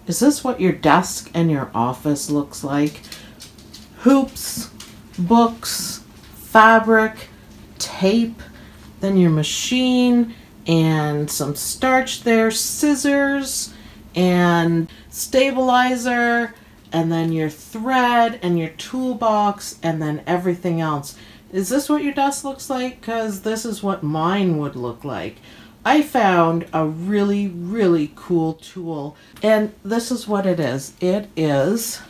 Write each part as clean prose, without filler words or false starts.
Is this what your desk and your office looks like? Hoops, books, fabric, tape, then your machine, and some starch there, scissors, and stabilizer, and then your thread, and your toolbox, and then everything else. Is this what your desk looks like? Because this is what mine would look like. I found a really, really cool tool, and this is what it is. It is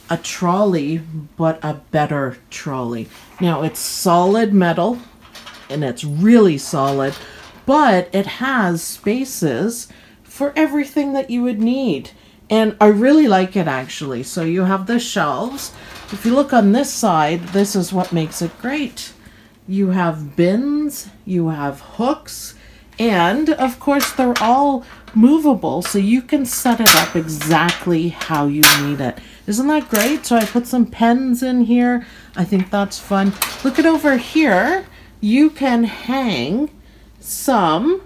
a trolley, but a better trolley. Now, it's solid metal, and it's really solid, but it has spaces for everything that you would need. And I really like it, actually. So you have the shelves. If you look on this side, this is what makes it great. You have bins, you have hooks, and of course they're all movable, so you can set it up exactly how you need it. Isn't that great? So I put some pens in here. I think that's fun. Look at over here. You can hang some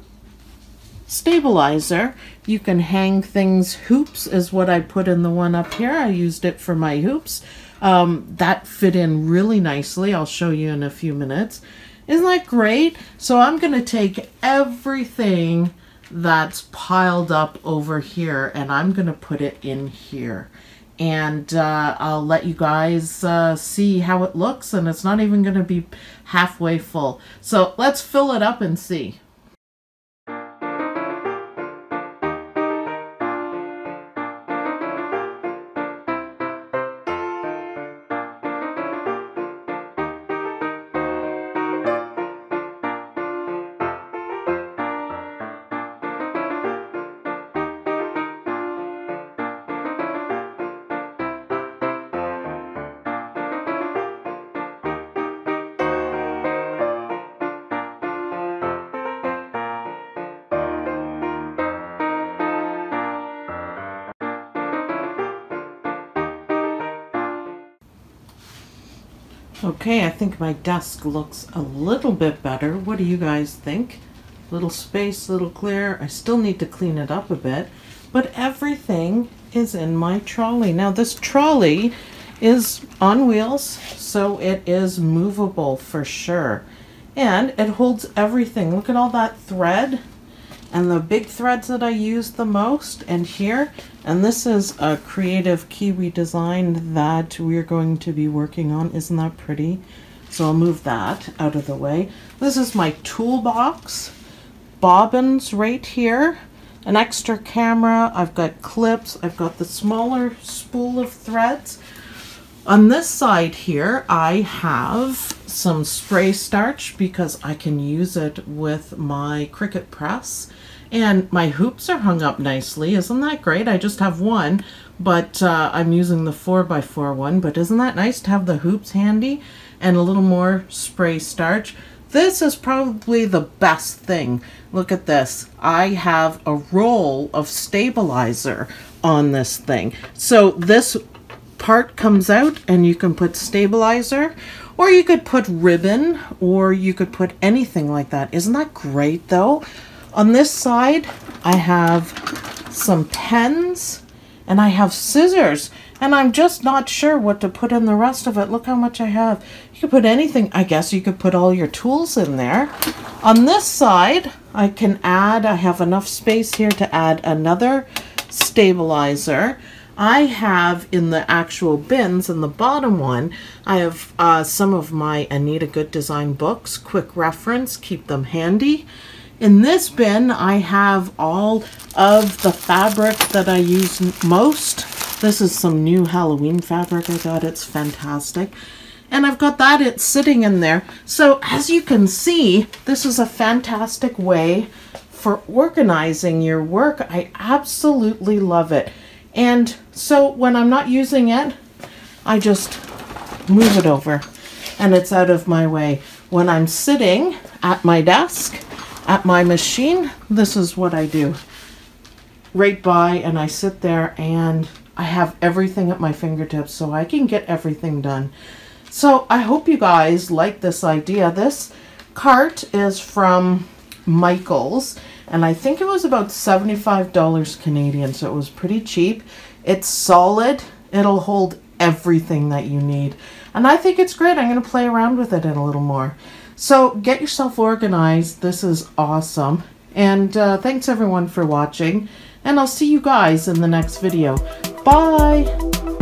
stabilizer. You can hang things. Hoops is what I put in the one up here. I used it for my hoops. That fit in really nicely. I'll show you in a few minutes. Isn't that great? So I'm going to take everything that's piled up over here and I'm going to put it in here. And I'll let you guys see how it looks, and it's not even going to be halfway full. So let's fill it up and see. Okay, I think my desk looks a little bit better. What do you guys think? Little space, little clear. I still need to clean it up a bit, but everything is in my trolley. Now this trolley is on wheels, so it is movable for sure. And it holds everything. Look at all that thread and the big threads that I use the most, and here. And this is a creative Kiwi design that we're going to be working on. Isn't that pretty? So I'll move that out of the way. This is my toolbox. Bobbins right here. An extra camera. I've got clips. I've got the smaller spool of threads. On this side here, I have some spray starch because I can use it with my Cricut press. And my hoops are hung up nicely. Isn't that great? I just have one, but I'm using the 4x4 one. But isn't that nice to have the hoops handy and a little more spray starch? This is probably the best thing. Look at this. I have a roll of stabilizer on this thing. So this part comes out and you can put stabilizer, or you could put ribbon, or you could put anything like that. Isn't that great though? On this side, I have some pens and I have scissors, and I'm just not sure what to put in the rest of it. Look how much I have. You could put anything. I guess you could put all your tools in there. On this side, I have enough space here to add another stabilizer. I have in the actual bins, in the bottom one, I have some of my Anita Good Design books, quick reference, keep them handy. In this bin, I have all of the fabric that I use most. This is some new Halloween fabric I got. It's fantastic. And I've got that sitting in there. So as you can see, this is a fantastic way for organizing your work. I absolutely love it. And so when I'm not using it, I just move it over and it's out of my way. When I'm sitting at my desk, at my machine, this is what I do. Right by, and I sit there and I have everything at my fingertips so I can get everything done. So I hope you guys like this idea. This cart is from Michael's, and I think it was about $75 Canadian, so it was pretty cheap. It's solid. It'll hold everything that you need, and I think it's great. I'm going to play around with it a little more. So get yourself organized. This is awesome, and thanks everyone for watching, and I'll see you guys in the next video. Bye!